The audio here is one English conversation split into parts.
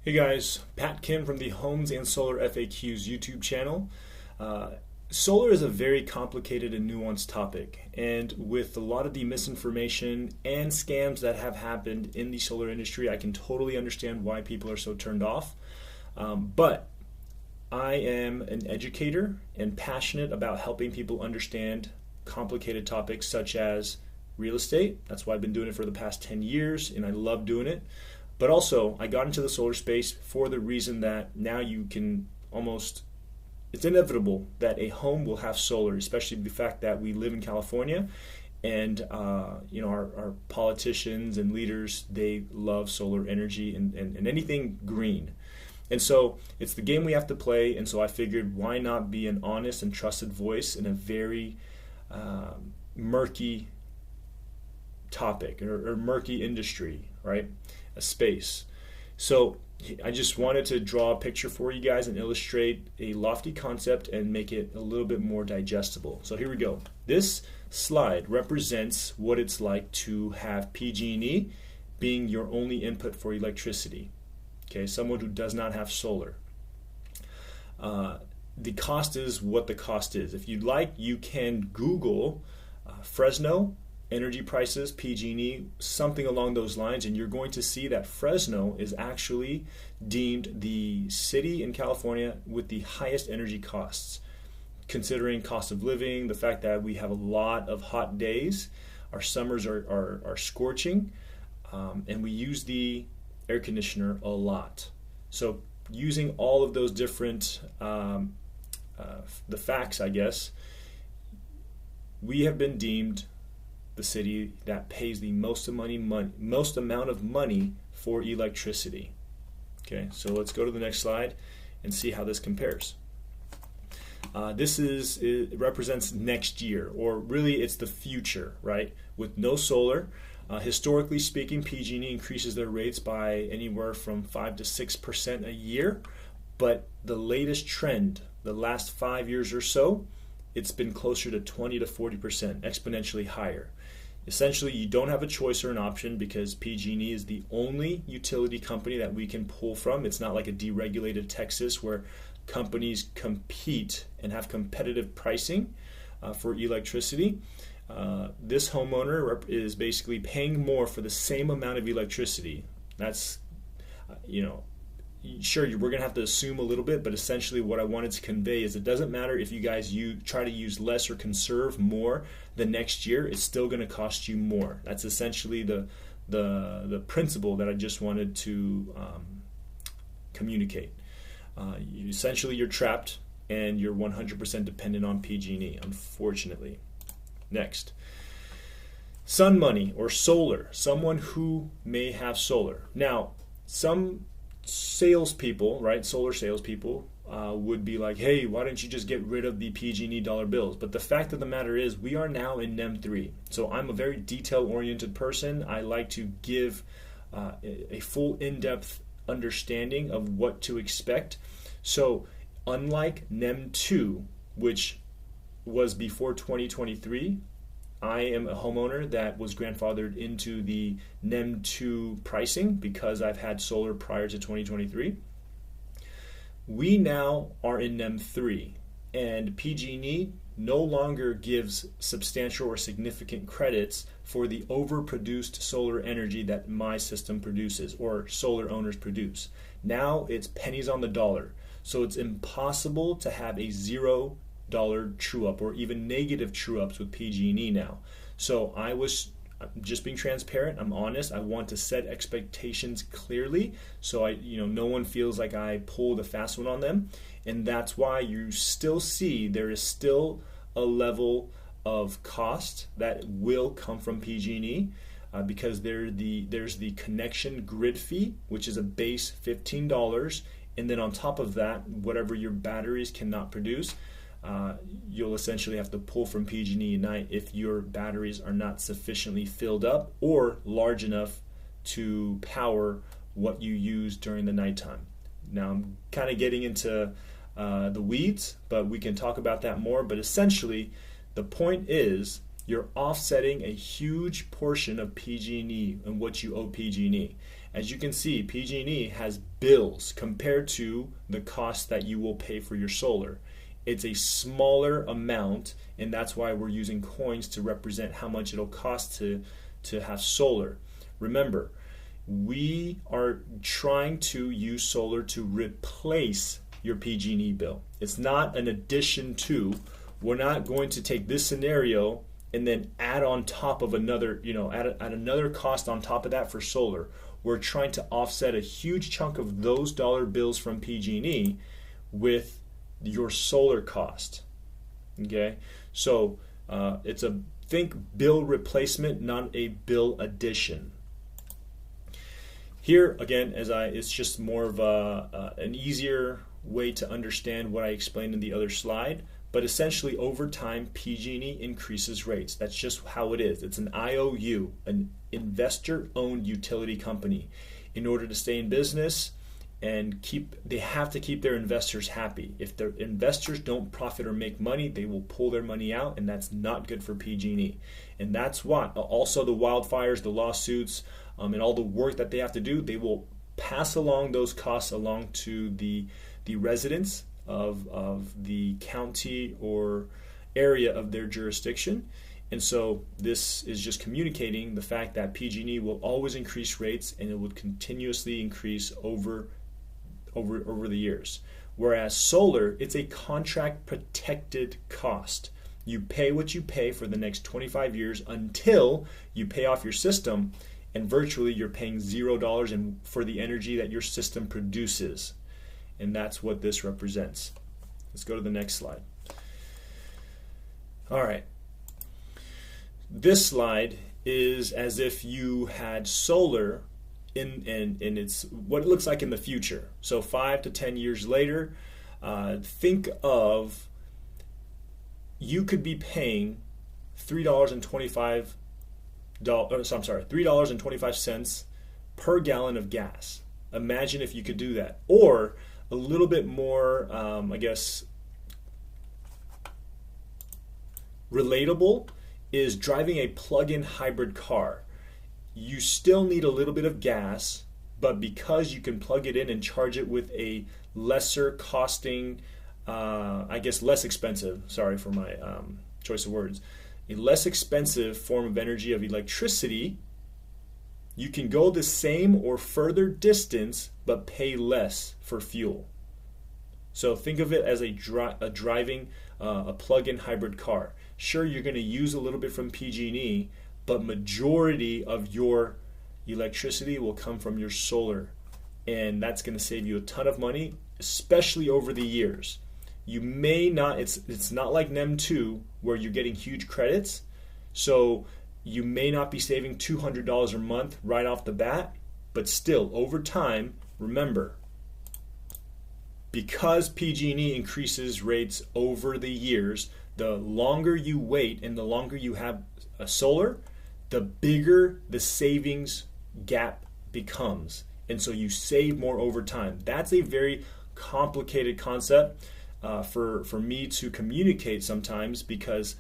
Hey guys, Pat Kim from the Homes and Solar FAQs YouTube channel. Solar is a very complicated and nuanced topic, and with a lot of the misinformation and scams that have happened in the solar industry, I can totally understand why people are so turned off. But I am an educator and passionate about helping people understand complicated topics such as real estate. That's why I've been doing it for the past 10 years, and I love doing it. But also, I got into the solar space for the reason that now you can it's inevitable that a home will have solar, especially the fact that we live in California and our politicians and leaders, they love solar energy and anything green. And so it's the game we have to play, and so I figured why not be an honest and trusted voice in a very murky topic or murky industry, right? A space. So I just wanted to draw a picture for you guys and illustrate a lofty concept and make it a little bit more digestible. So here we go. This slide represents what it's like to have PG&E being your only input for electricity. Okay, someone who does not have solar. The cost is what the cost is. If you'd like, you can Google Fresno energy prices, PG&E, something along those lines, and you're going to see that Fresno is actually deemed the city in California with the highest energy costs, considering cost of living, the fact that we have a lot of hot days, our summers are scorching, and we use the air conditioner a lot. So using all of those different the facts, I guess, we have been deemed the city that pays the most amount of money for electricity. Okay, so let's go to the next slide and see how this compares. It represents next year, or really it's the future, right? With no solar, historically speaking, PG&E increases their rates by anywhere from 5 to 6% a year, but the latest trend, the last 5 years or so, it's been closer to 20 to 40%, exponentially higher. Essentially, you don't have a choice or an option because PG&E is the only utility company that we can pull from. It's not like a deregulated Texas where companies compete and have competitive pricing for electricity. This homeowner is basically paying more for the same amount of electricity. That's, sure, we're going to have to assume a little bit, but essentially what I wanted to convey is it doesn't matter if you guys try to use less or conserve more the next year, it's still going to cost you more. That's essentially the principle that I just wanted to communicate. Essentially, you're trapped and you're 100% dependent on PG&E, unfortunately. Next. Sun money or solar, someone who may have solar. Now, some salespeople, right, solar salespeople, would be like, hey, why don't you just get rid of the PG&E dollar bills? But the fact of the matter is we are now in NEM 3. So I'm a very detail-oriented person. I like to give a full in-depth understanding of what to expect. So unlike NEM 2, which was before 2023, I am a homeowner that was grandfathered into the NEM 2 pricing because I've had solar prior to 2023. We now are in NEM 3, and PG&E no longer gives substantial or significant credits for the overproduced solar energy that my system produces or solar owners produce. Now it's pennies on the dollar. So it's impossible to have a $0 true up or even negative true ups with PG&E now. So I'm just being transparent. I'm honest. I want to set expectations clearly so no one feels like I pulled a fast one on them. And that's why you still see there is still a level of cost that will come from PG&E because there's the connection grid fee, which is a base $15, and then on top of that, whatever your batteries cannot produce, you'll essentially have to pull from PG&E at night if your batteries are not sufficiently filled up or large enough to power what you use during the nighttime. Now I'm kind of getting into the weeds, but we can talk about that more. But essentially, the point is you're offsetting a huge portion of PG&E and what you owe PG&E. as you can see, PG&E has bills compared to the cost that you will pay for your solar. It's a smaller amount, and that's why we're using coins to represent how much it'll cost to have solar. Remember, we are trying to use solar to replace your PG&E bill. It's not an addition to. We're not going to take this scenario and then add on top of another, add another cost on top of that for solar. We're trying to offset a huge chunk of those dollar bills from PG&E with your solar cost. Okay, so it's a think bill replacement, not a bill addition. Here again, it's just more of an easier way to understand what I explained in the other slide. But essentially, over time, PG&E increases rates. That's just how it is. It's an IOU, an investor-owned utility company. In order to stay in business and they have to keep their investors happy. If their investors don't profit or make money, they will pull their money out, and that's not good for PG&E. And that's why also the wildfires, the lawsuits, and all the work that they have to do, they will pass along those costs along to the residents of the county or area of their jurisdiction. And so this is just communicating the fact that PG&E will always increase rates, and it would continuously increase over the years. Whereas solar, it's a contract protected cost. You pay what you pay for the next 25 years until you pay off your system, and virtually you're paying $0 for the energy that your system produces. And that's what this represents. Let's go to the next slide. All right. This slide is as if you had solar in it's what it looks like in the future. So 5 to 10 years later, think of you could be paying $3.25 per gallon of gas. Imagine if you could do that. Or a little bit more, relatable is driving a plug-in hybrid car. You still need a little bit of gas, but because you can plug it in and charge it with a lesser costing, less expensive, sorry for my choice of words, a less expensive form of energy of electricity, you can go the same or further distance but pay less for fuel. So think of it as driving a plug-in hybrid car. Sure, you're going to use a little bit from PG&E, but majority of your electricity will come from your solar, and that's going to save you a ton of money, especially over the years. You may not, it's not like NEM 2 where you're getting huge credits, so you may not be saving $200 a month right off the bat, but still, over time, remember, because PG&E increases rates over the years, the longer you wait and the longer you have a solar, the bigger the savings gap becomes. And so you save more over time. That's a very complicated concept for me to communicate sometimes, because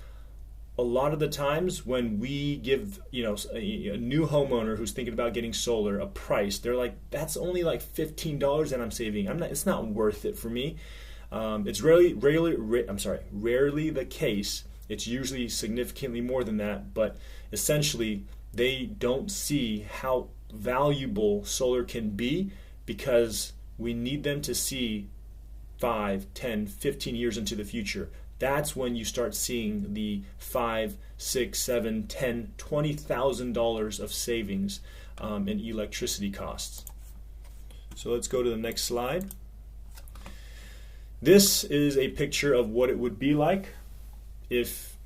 a lot of the times when we give a new homeowner who's thinking about getting solar a price, they're like, that's only like $15 that I'm saving. It's not worth it for me. It's rarely the case. It's usually significantly more than that, but essentially they don't see how valuable solar can be, because we need them to see 5, 10, 15 years into the future. That's when you start seeing the $5, $6, $7, $10, $20,000 of savings in electricity costs. So let's go to the next slide. This is a picture of what it would be like if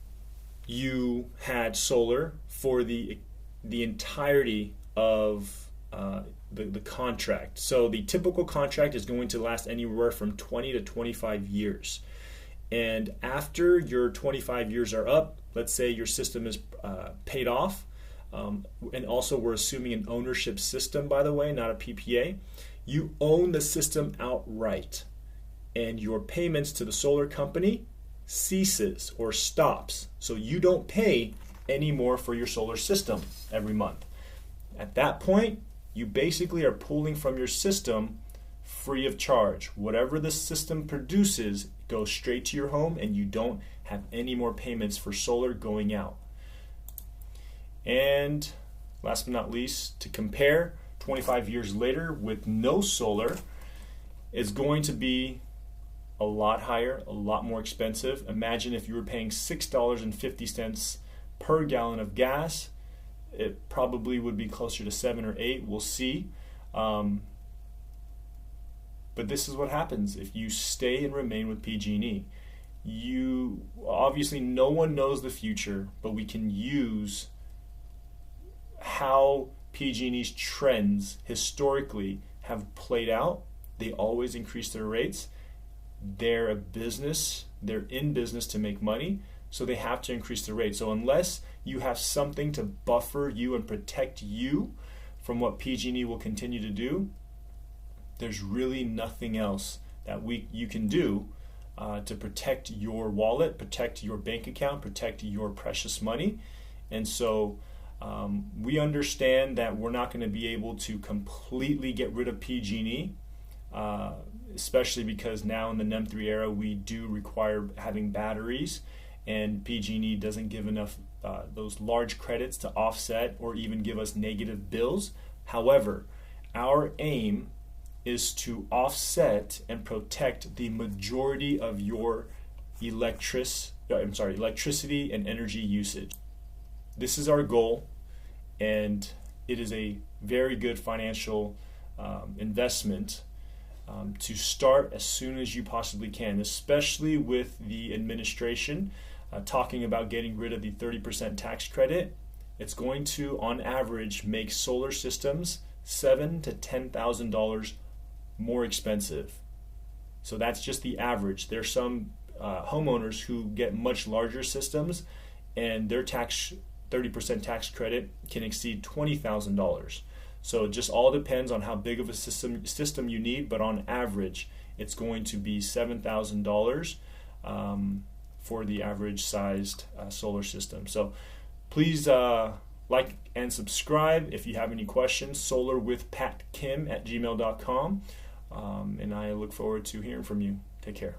you had solar for the entirety of the contract. So the typical contract is going to last anywhere from 20 to 25 years. And after your 25 years are up, let's say your system is paid off, and also we're assuming an ownership system, by the way, not a PPA. You own the system outright, and your payments to the solar company ceases or stops. So you don't pay any more for your solar system every month. At that point, You basically are pulling from your system free of charge. Whatever the system produces goes straight to your home, and you don't have any more payments for solar going out. And last but not least, to compare 25 years later with no solar, it's going to be a lot higher, a lot more expensive. Imagine if you were paying $6.50 per gallon of gas. It probably would be closer to 7 or 8. We'll see. But this is what happens if you stay and remain with PG&E. You obviously, no one knows the future, but we can use how PG&E's trends historically have played out. They always increase their rates. They're a business. They're in business to make money, so they have to increase the rate. So unless you have something to buffer you and protect you from what PG&E will continue to do, there's really nothing else that you can do to protect your wallet, protect your bank account, protect your precious money. And so we understand that we're not going to be able to completely get rid of PG&E, especially because now in the NEM 3 era we do require having batteries, and PG&E doesn't give enough those large credits to offset or even give us negative bills. However, our aim is to offset and protect the majority of your electricity and energy usage. This is our goal, and it is a very good financial investment to start as soon as you possibly can, especially with the administration talking about getting rid of the 30% tax credit. It's going to, on average, make solar systems $7,000 to $10,000 more expensive. So that's just the average. There are some homeowners who get much larger systems, and their 30% tax credit can exceed $20,000. So it just all depends on how big of a system you need, but on average, it's going to be $7,000 for the average sized solar system. So please like and subscribe if you have any questions. solarwithpatkim@gmail.com, and I look forward to hearing from you. Take care.